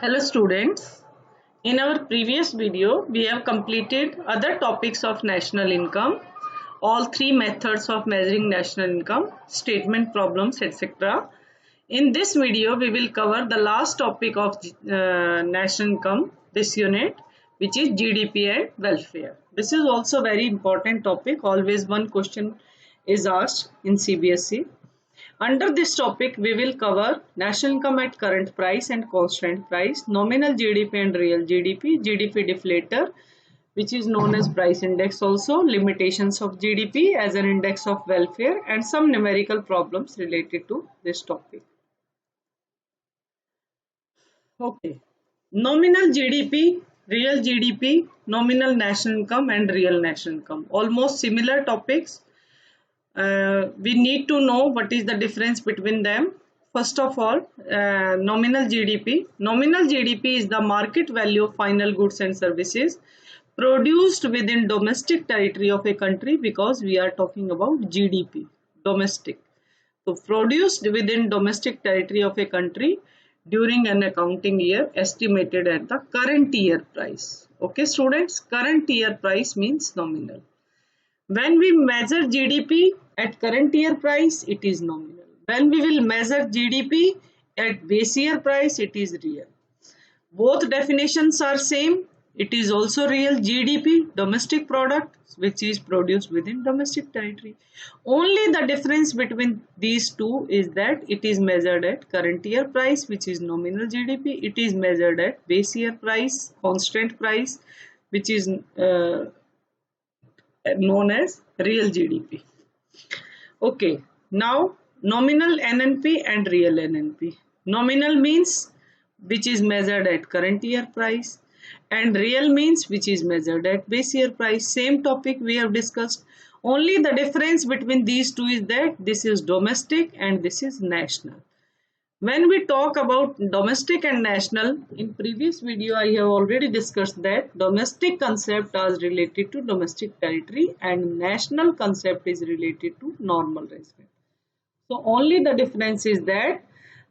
Hello students. In our previous video, we have completed other topics of national income, all three methods of measuring national income, statement problems, etc. In this video, we will cover the last topic of national income, this unit, which is GDP and welfare. This is also very important topic. Always one question is asked in CBSE. Under this topic, we will cover national income at current price and constant price, nominal GDP and real GDP, GDP deflator, which is known as price index also, limitations of GDP as an index of welfare, and some numerical problems related to this topic. Okay. Nominal GDP, real GDP, nominal national income and real national income. Almost similar topics. We need to know what is the difference between them. First of all, nominal GDP. Nominal GDP is the market value of final goods and services produced within domestic territory of a country, because we are talking about GDP, domestic. So produced within domestic territory of a country during an accounting year, estimated at the current year price. Okay students, current year price means nominal. When we measure GDP at current year price, it is nominal. When we will measure GDP at base year price, it is real. Both definitions are same. It is also real GDP, domestic product, which is produced within domestic territory. Only the difference between these two is that it is measured at current year price, which is nominal GDP. It is measured at base year price, constant price, which is known as real GDP. Okay, now nominal NNP and real NNP. Nominal means which is measured at current year price, and real means which is measured at base year price. Same topic we have discussed. Only the difference between these two is that this is domestic and this is national. When we talk about domestic and national, in previous video I have already discussed that domestic concept is related to domestic territory and national concept is related to normal resident. So only the difference is that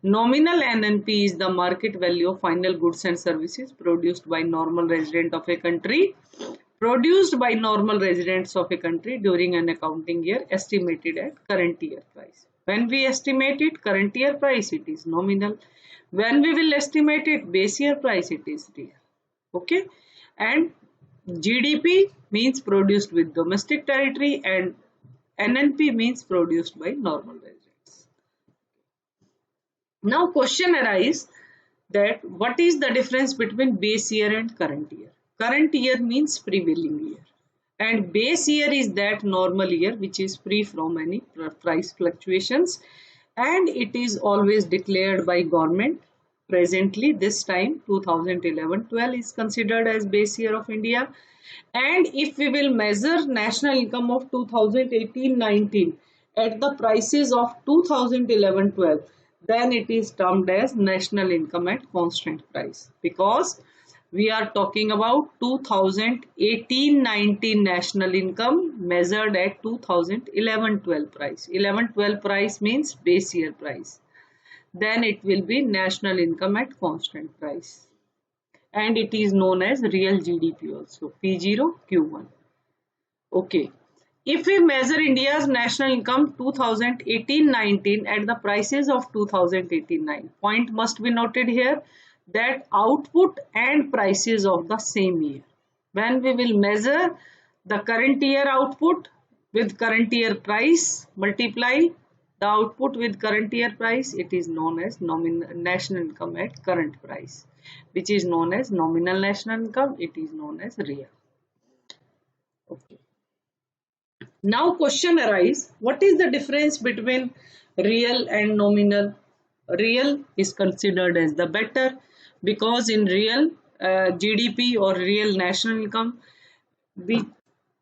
nominal NNP is the market value of final goods and services produced by normal resident of a country, produced by normal residents of a country during an accounting year, estimated at current year price. When we estimate it current year price, it is nominal. When we will estimate it base year price, it is real. Okay. And GDP means produced with domestic territory and NNP means produced by normal residents. Now question arises that what is the difference between base year and current year? Current year means prevailing year. And base year is that normal year which is free from any price fluctuations, and it is always declared by government. Presently this time 2011-12 is considered as base year of India. And if we will measure national income of 2018-19 at the prices of 2011-12, then it is termed as national income at constant price, because we are talking about 2018-19 national income measured at 2011-12 price. 11-12 price means base year price. Then it will be national income at constant price. And it is known as real GDP also, P0, Q1. Okay. If we measure India's national income 2018-19 at the prices of 2018-9, point must be noted here that output and prices of the same year. When we will measure the current year output with current year price, multiply the output with current year price, it is known as national income at current price, which is known as nominal national income. It is known as real. Okay. Now question arises, what is the difference between real and nominal? Real is considered as the better, because in real GDP or real national income, we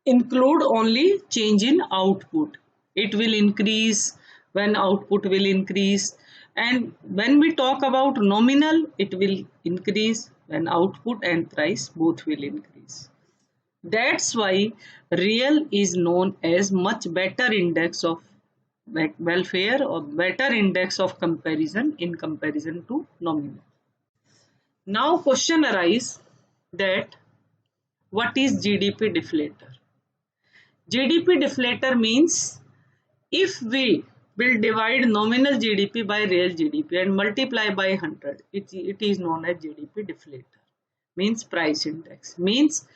include only change in output. It will increase when output will increase, and when we talk about nominal, it will increase when output and price both will increase. That's why real is known as much better index of welfare or better index of comparison in comparison to nominal. Now question arise that what is GDP deflator? GDP deflator means if we will divide nominal GDP by real GDP and multiply by 100, it is known as GDP deflator. Means price index. Means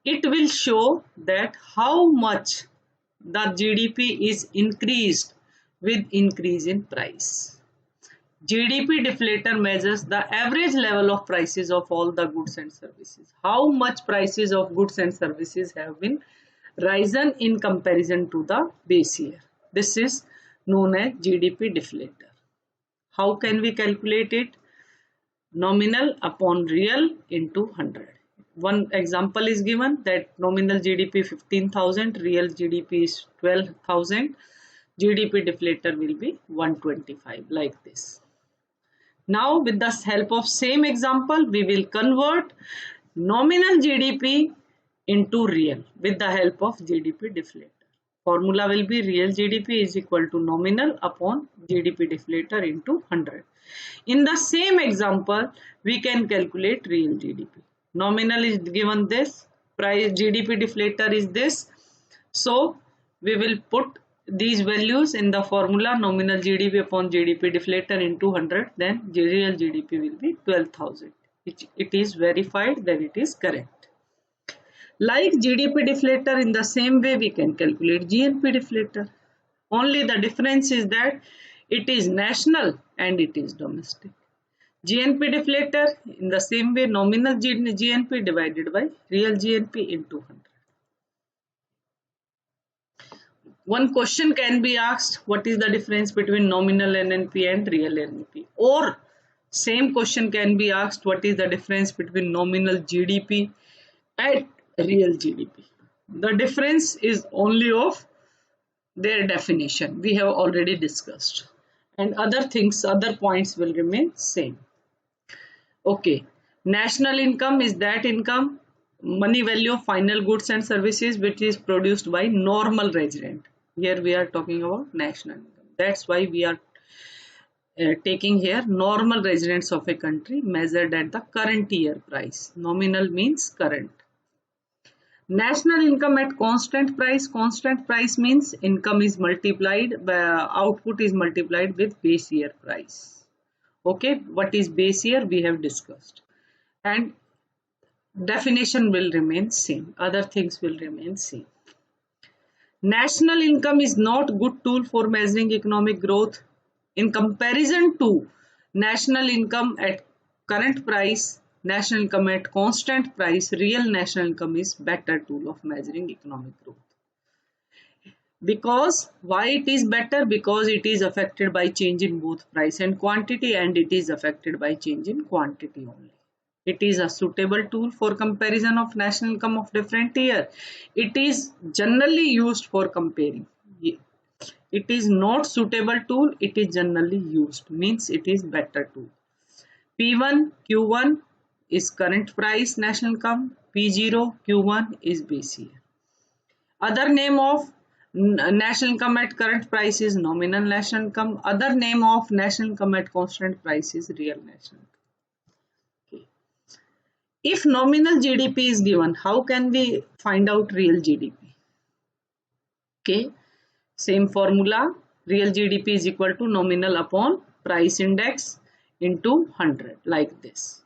it will show that how much the GDP is increased with increase in price. GDP deflator measures the average level of prices of all the goods and services. How much prices of goods and services have been risen in comparison to the base year. This is known as GDP deflator. How can we calculate it? Nominal upon real into 100. One example is given that nominal GDP 15,000, real GDP is 12,000. GDP deflator will be 125, like this. Now with the help of same example, we will convert nominal GDP into real with the help of GDP deflator. Formula will be real GDP is equal to nominal upon GDP deflator into 100. In the same example, we can calculate real GDP. Nominal is given this, price GDP deflator is this. So we will put these values in the formula nominal GDP upon GDP deflator into 100, then real GDP will be 12,000. It is verified, then it is correct. Like GDP deflator, in the same way we can calculate GNP deflator. Only the difference is that it is national and it is domestic. GNP deflator, in the same way nominal GNP divided by real GNP into 100. One question can be asked, what is the difference between nominal NNP and real NNP? Or same question can be asked, what is the difference between nominal GDP and real GDP? The difference is only of their definition. We have already discussed. And other things, other points will remain same. Okay. National income is that income, money value of final goods and services which is produced by normal resident. Here we are talking about national income. That's why we are taking here normal residents of a country measured at the current year price. Nominal means current. National income at constant price. Constant price means income is multiplied, output is multiplied with base year price. Okay, what is base year we have discussed. And definition will remain same. Other things will remain same. National income is not good tool for measuring economic growth. In comparison to national income at current price, national income at constant price, real national income is better tool of measuring economic growth. Because why it is better? Because it is affected by change in both price and quantity, and it is affected by change in quantity only. It is a suitable tool for comparison of national income of different year. It is generally used for comparing. It is not suitable tool, it is generally used, means it is better tool. P1, Q1 is current price national income, P0, Q1 is base year. Other name of national income at current price is nominal national income. Other name of national income at constant price is real national income. Okay. If nominal GDP is given, how can we find out real GDP? Okay. Same formula, real GDP is equal to nominal upon price index into 100, like this.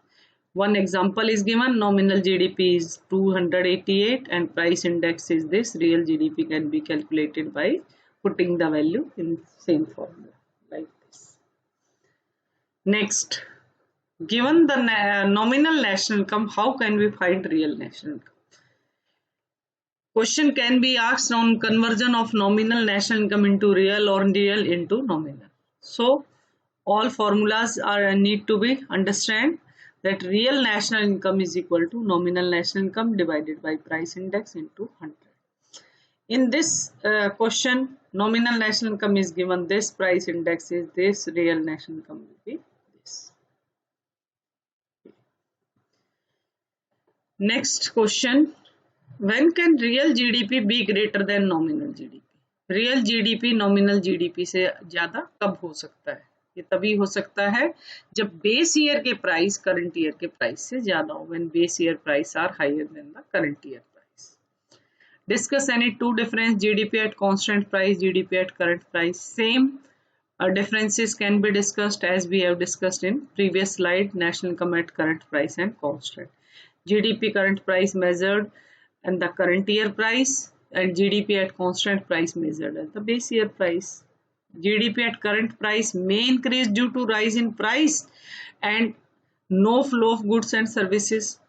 One example is given, nominal GDP is 288 and price index is this. Real GDP can be calculated by putting the value in same formula, like this. Next, given the nominal national income, how can we find real national income? Question can be asked on conversion of nominal national income into real or real into nominal. So all formulas need to be understand that real national income is equal to nominal national income divided by price index into 100. In this question, nominal national income is given this, price index is this, real national income will be this. Next question. When can real GDP be greater than nominal GDP? Real GDP nominal GDP से ज़्यादा कब हो सकता है? ये तभी हो सकता है जब बेस ईयर के प्राइस करंट ईयर के प्राइस से ज्यादा हो, when base year price are higher than the current year price. Discuss any two difference GDP at constant price, GDP at current price. Same differences can be discussed as we have discussed in previous slide. National income at current price and constant. GDP current price measured and the current year price, and GDP at constant price measured at the base year price. GDP at current price may increase due to rise in price and no flow of goods and services,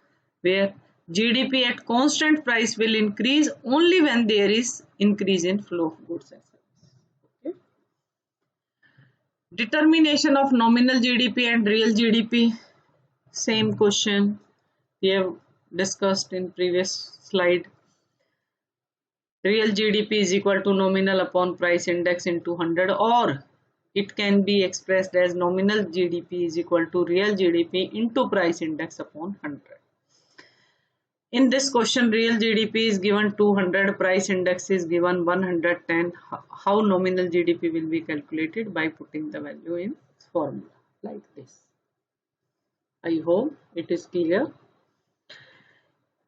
where GDP at constant price will increase only when there is increase in flow of goods and services. Okay. Determination of nominal GDP and real GDP. Same question we have discussed in previous slide. Real GDP is equal to nominal upon price index into 100, or it can be expressed as nominal GDP is equal to real GDP into price index upon 100. In this question, real GDP is given 200, price index is given 110. How nominal GDP will be calculated? By putting the value in formula like this. I hope it is clear.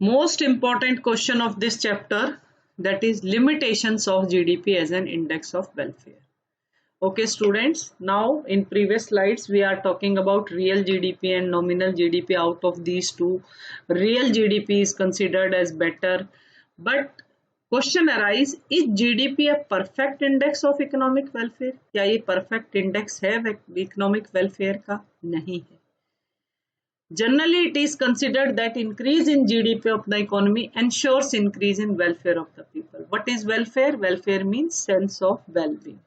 Most important question of this chapter, that is limitations of GDP as an index of welfare. Okay students, now in previous slides we are talking about real GDP and nominal GDP. Out of these two, real GDP is considered as better, but question arise, is GDP a perfect index of economic welfare? क्या ये perfect index है economic welfare का? नहीं है. Generally, it is considered that increase in GDP of the economy ensures increase in welfare of the people. What is welfare? Welfare means sense of well-being.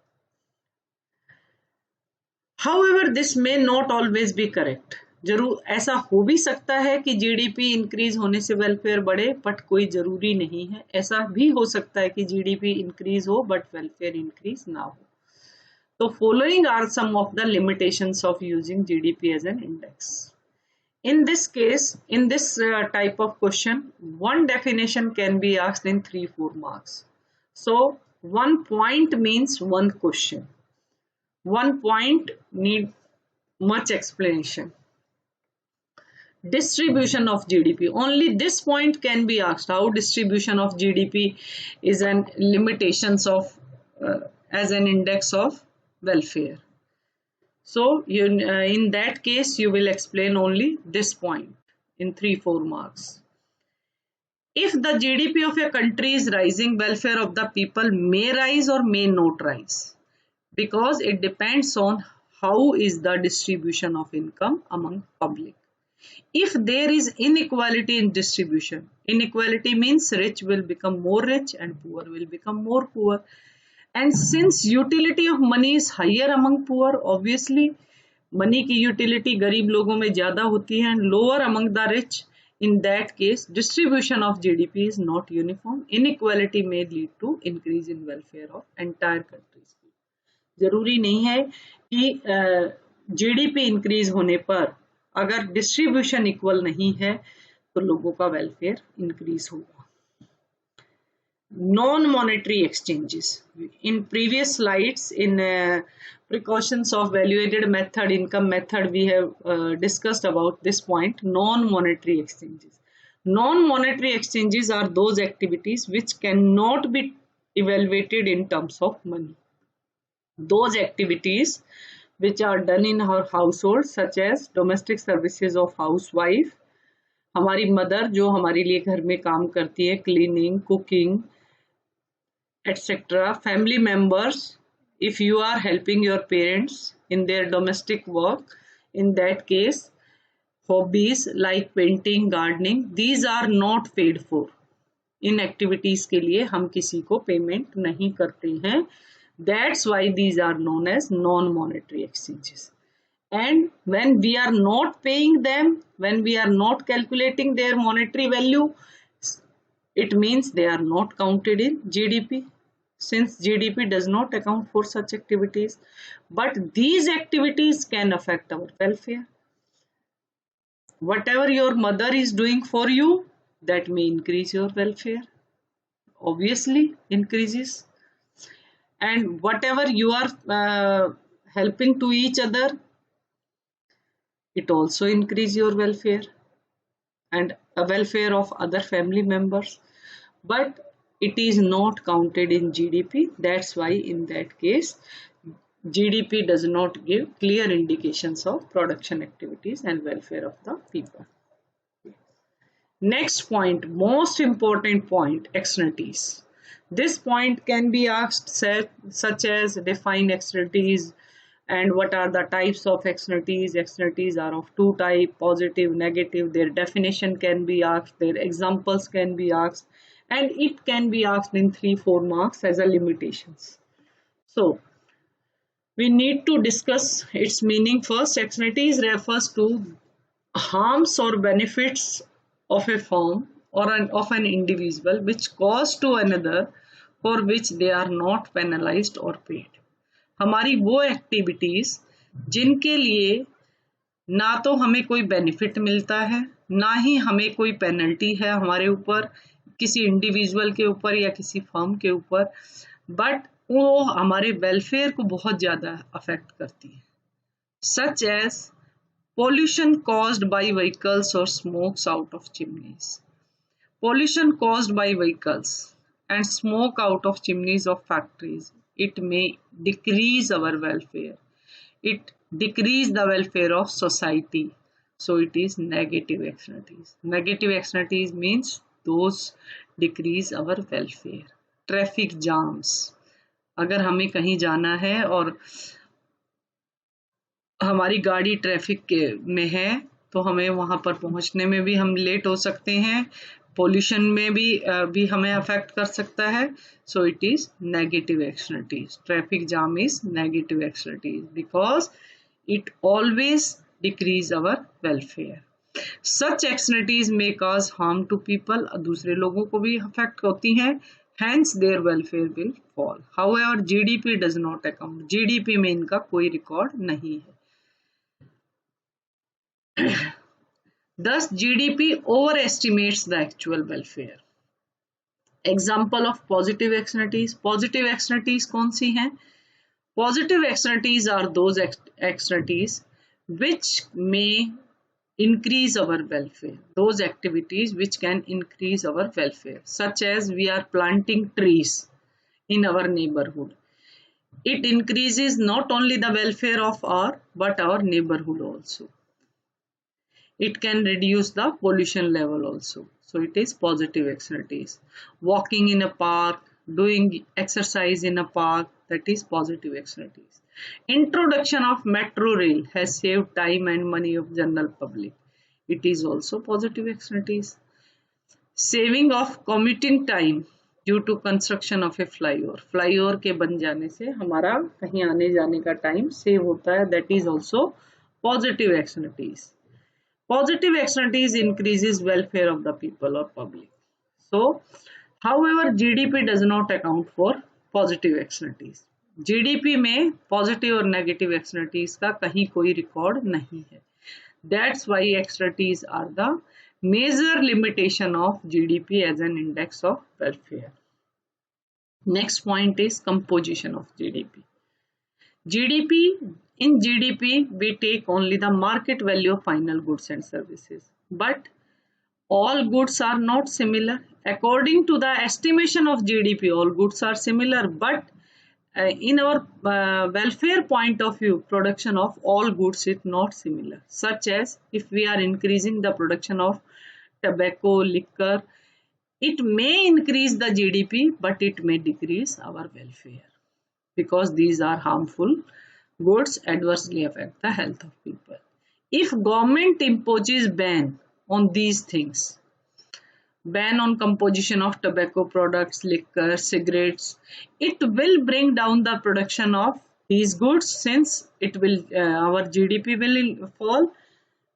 However, this may not always be correct. जरूर ऐसा हो भी सकता है कि GDP increase होने से welfare बढ़े, बट कोई जरूरी नहीं है. ऐसा भी हो सकता है कि जीडीपी इंक्रीज हो बट वेलफेयर इंक्रीज ना हो. तो following are some of the limitations of using GDP as an index. In this case, in this type of question, one definition can be asked in 3-4 marks. So, 1 point means 1 question. 1 point need much explanation. Distribution of GDP. Only this point can be asked. How distribution of GDP is an limitations of as an index of welfare. So in that case, you will explain only this point in 3-4 marks. If the GDP of a country is rising, welfare of the people may rise or may not rise, because it depends on how is the distribution of income among public. If there is inequality in distribution, inequality means rich will become more rich and poor will become more poor. And since utility of money is higher among poor, obviously money की utility गरीब लोगों में ज्यादा होती है and lower among the rich. In that case, distribution of GDP is not uniform. Inequality may lead to increase in welfare of entire countries. जरूरी नहीं है कि GDP इंक्रीज होने पर अगर डिस्ट्रीब्यूशन इक्वल नहीं है तो लोगों का वेलफेयर इंक्रीज होगा. Non-monetary exchanges. In previous slides, in precautions of value-added method, income method, we have discussed about this point, non-monetary exchanges. Non-monetary exchanges are those activities which cannot be evaluated in terms of money. Those activities which are done in our household, such as domestic services of housewife, हमारी mother जो हमारे लिए घर में काम करती है, cleaning, cooking, etc. Family members, if you are helping your parents in their domestic work, in that case, hobbies like painting, gardening, these are not paid for. In activities के लिए हम किसी को पेमेंट नहीं करते हैं. That's why these are known as non-monetary exchanges. And when we are not paying them, when we are not calculating their monetary value, it means they are not counted in GDP, since GDP does not account for such activities. But these activities can affect our welfare. Whatever your mother is doing for you, that may increase your welfare. Obviously increases. And whatever you are helping to each other, it also increase your welfare and a welfare of other family members, but it is not counted in GDP. That's why in that case GDP does not give clear indications of production activities and welfare of the people. Next point, most important point, externalities. This point can be asked such as define externalities and what are the types of externalities. Externalities are of two types, positive, negative. Their definition can be asked, their examples can be asked, and it can be asked in 3-4 marks as a limitations. So we need to discuss its meaning first. Externalities refers to harms or benefits of a firm or of an individual which cause to another for which they are not penalized or paid. हमारी वो activities जिनके लिए ना तो हमें कोई benefit मिलता है, ना ही हमें कोई पेनल्टी है हमारे ऊपर, किसी इंडिविजुअल के ऊपर या किसी फर्म के ऊपर, बट वो हमारे वेलफेयर को बहुत ज़्यादा अफेक्ट करती है. Such as pollution caused by vehicles or smokes out of chimneys. Pollution caused by vehicles and smoke out of chimneys of factories. It may decrease our welfare. It decrease the welfare of society. So it is negative externalities. Negative externalities means those decrease our welfare. Traffic jams. अगर हमें कहीं जाना है और हमारी गाड़ी traffic के में है तो हमें वहां पर पहुंचने में भी हम लेट हो सकते हैं, पोल्यूशन में भी हमें अफेक्ट कर सकता है. So it is negative externalities. Traffic jam is negative externalities because it always decrease our welfare. Such externalities may cause harm to people. दूसरे लोगों को भी अफेक्ट होती हैं, hence their welfare will fall. However, GDP does not account. GDP में इनका कोई record नहीं है. Thus, GDP overestimates the actual welfare. Example of positive externalities. Positive externalities कौन सी हैं? Positive externalities are those externalities which may increase our welfare. Those activities which can increase our welfare, such as we are planting trees in our neighborhood. It increases not only the welfare of but our neighborhood also. It can reduce the pollution level also. So it is positive externalities. Walking in a park, doing exercise in a park, that is positive externalities. Introduction of metro rail has saved time and money of general public. It is also positive externalities. Saving of commuting time due to construction of a flyover. Flyover के बन जाने से हमारा कहीं आने जाने का time save होता है. That is also positive externalities. Positive externalities increases welfare of the people or public. So, however, GDP does not account for positive externalities. GDP में positive और negative externalities का कहीं कोई रिकॉर्ड नहीं है. That's why externalities are the major limitation of GDP as an index of welfare. Next point is composition of GDP. In GDP, we take only the market value of final goods and services. But all goods are not similar. According to the estimation of GDP, all goods are similar. But in our welfare point of view, production of all goods is not similar. Such as if we are increasing the production of tobacco, liquor, it may increase the GDP, but it may decrease our welfare. Because these are harmful goods, adversely affect the health of people. If government imposes ban on these things, ban on composition of tobacco products, liquor, cigarettes, it will bring down the production of these goods, since it will our GDP will fall,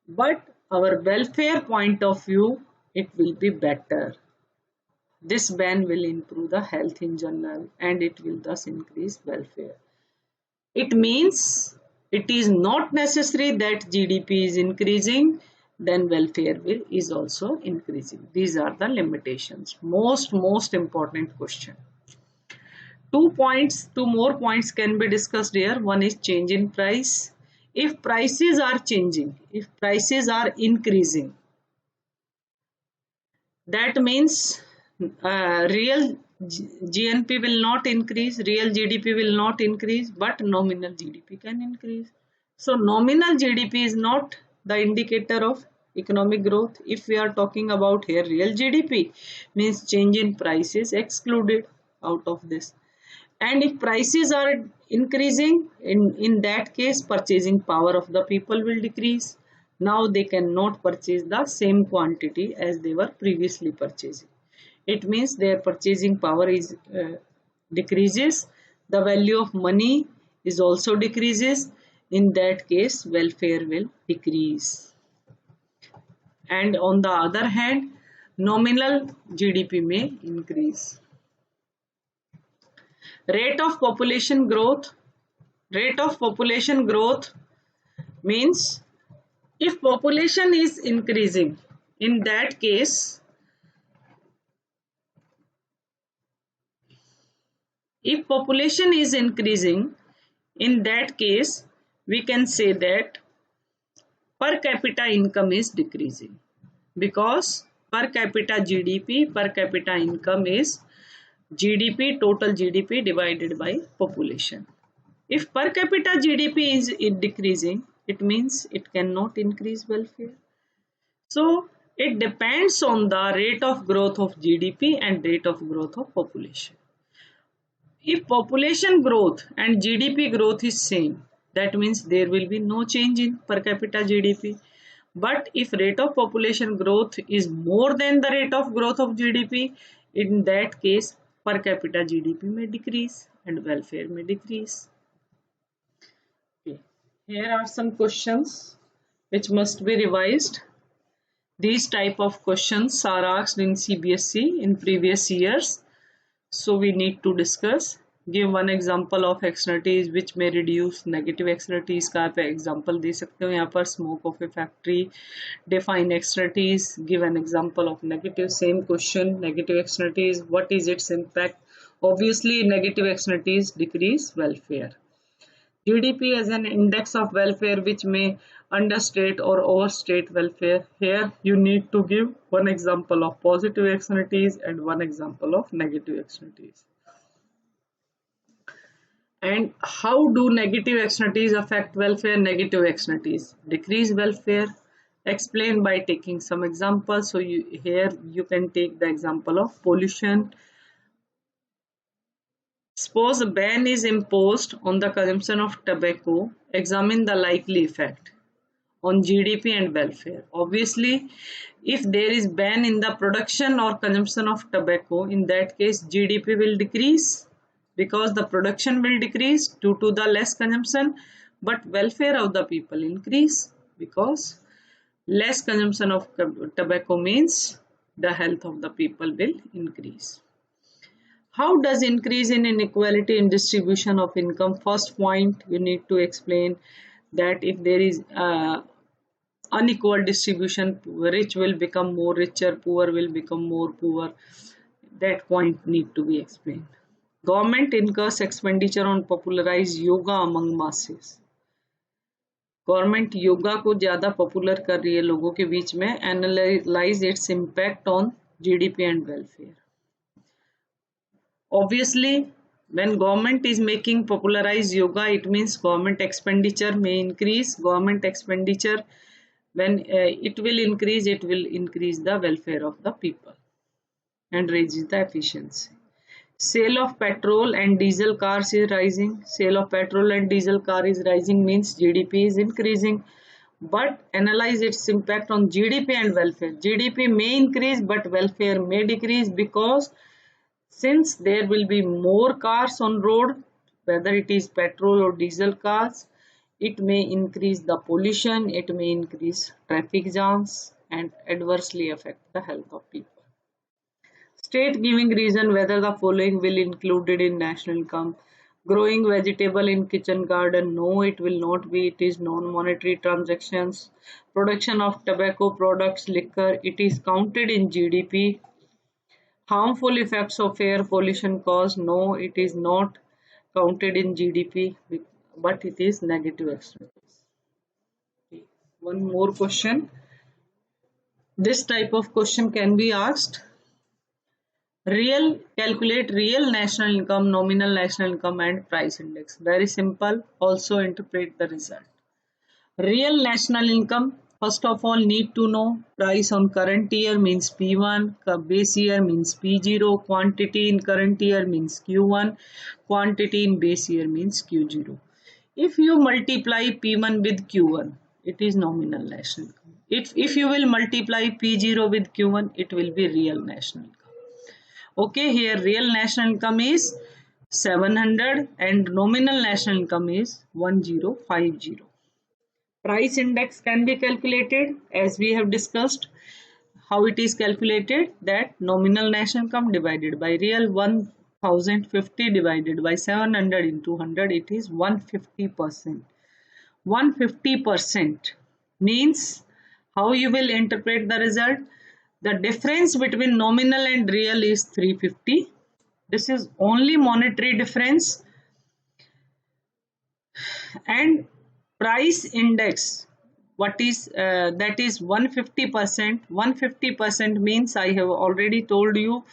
but our welfare point of view, it will be better. This ban will improve the health in general and it will thus increase welfare. It means it is not necessary that GDP is increasing, then welfare is also increasing. These are the limitations. Most important question. Two more points can be discussed here. One is change in price. If prices are changing, if prices are increasing, that means real GNP will not increase, real GDP will not increase, but nominal GDP can increase. So nominal GDP is not the indicator of economic growth. If we are talking about here real GDP, means change in price is excluded out of this. And if prices are increasing, in that case purchasing power of the people will decrease. Now they cannot purchase the same quantity as they were previously purchasing. It means their purchasing power is decreases. The value of money is also decreases. In that case welfare will decrease. And on the other hand, nominal GDP may increase. Rate of population growth means if population is increasing, in that case we can say that per capita income is decreasing, because per capita income is GDP, total GDP divided by population. If per capita GDP is decreasing, it means it cannot increase welfare. So it depends on the rate of growth of GDP and rate of growth of population. If population growth and GDP growth is same, that means there will be no change in per capita GDP. But if rate of population growth is more than the rate of growth of GDP, in that case per capita GDP may decrease and welfare may decrease. Okay. Here are some questions which must be revised. These type of questions are asked in CBSE in previous years. So we need to discuss. Give one example of externalities which may reduce negative externalities का आप example दे सकते हो यहाँ पर smoke of a factory. Define externalities. Give an example of negative. Same question. Negative externalities. What is its impact? Obviously, negative externalities decrease welfare. GDP as an index of welfare which may understate or overstate welfare. Here you need to give one example of positive externalities and one example of negative externalities. And how do negative externalities affect welfare? Negative externalities decrease welfare. Explain by taking some examples. So here you can take the example of pollution. Suppose a ban is imposed on the consumption of tobacco. Examine the likely effect on GDP and welfare. Obviously, if there is ban in the production or consumption of tobacco, in that case GDP will decrease because the production will decrease due to the less consumption, but welfare of the people increase because less consumption of tobacco means the health of the people will increase. How does increase in inequality in distribution of income? First point, you need to explain that if there is unequal distribution, rich will become more richer, poor will become more poor. That point need to be explained. Government incurs expenditure on popularize yoga among masses. Government yoga को ज़्यादा popular कर रही है लोगों के बीच में. Analyse its impact on GDP and welfare. Obviously, when government is making popularize yoga, it means government expenditure may increase. Government expenditure, when it will increase the welfare of the people and raises the efficiency. Sale of petrol and diesel cars is rising. Sale of petrol and diesel car is rising means GDP is increasing. But analyze its impact on GDP and welfare. GDP may increase but welfare may decrease because since there will be more cars on road, whether it is petrol or diesel cars, it may increase the pollution, it may increase traffic jams and adversely affect the health of people. State giving reason whether the following will included in national income. Growing vegetable in kitchen garden, no, it will not be. It is non-monetary transactions. Production of tobacco products, liquor, it is counted in GDP. Harmful effects of air pollution cause, no, it is not counted in GDP, but it is negative externalities. One more question. This type of question can be asked. Calculate real national income, nominal national income and price index. Very simple. Also interpret the result. Real national income, first of all need to know price on current year means P1, base year means P0, quantity in current year means Q1, quantity in base year means Q0. If you multiply P1 with Q1, it is nominal national income. If you will multiply P0 with Q1, it will be real national income. Okay, here real national income is 700 and nominal national income is 1050. Price index can be calculated as we have discussed. How it is calculated? That nominal national income divided by real, 1050 divided by 700 into 100, it is 150%. 150% means, how you will interpret the result? The difference between nominal and real is 350. This is only monetary difference. And price index, what is that is 150%. 150% means, I have already told you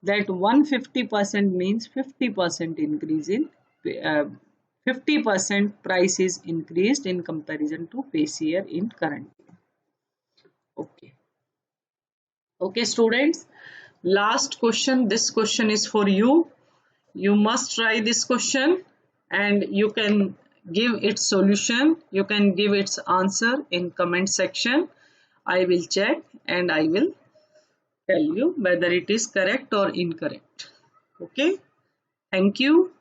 that 150% means 50% increase in 50% price is increased in comparison to base year in current year. Okay. Okay, students, last question. This question is for you. You must try this question and you can give its solution. You can give its answer in comment section. I will check and I will tell you whether it is correct or incorrect. Okay. Thank you.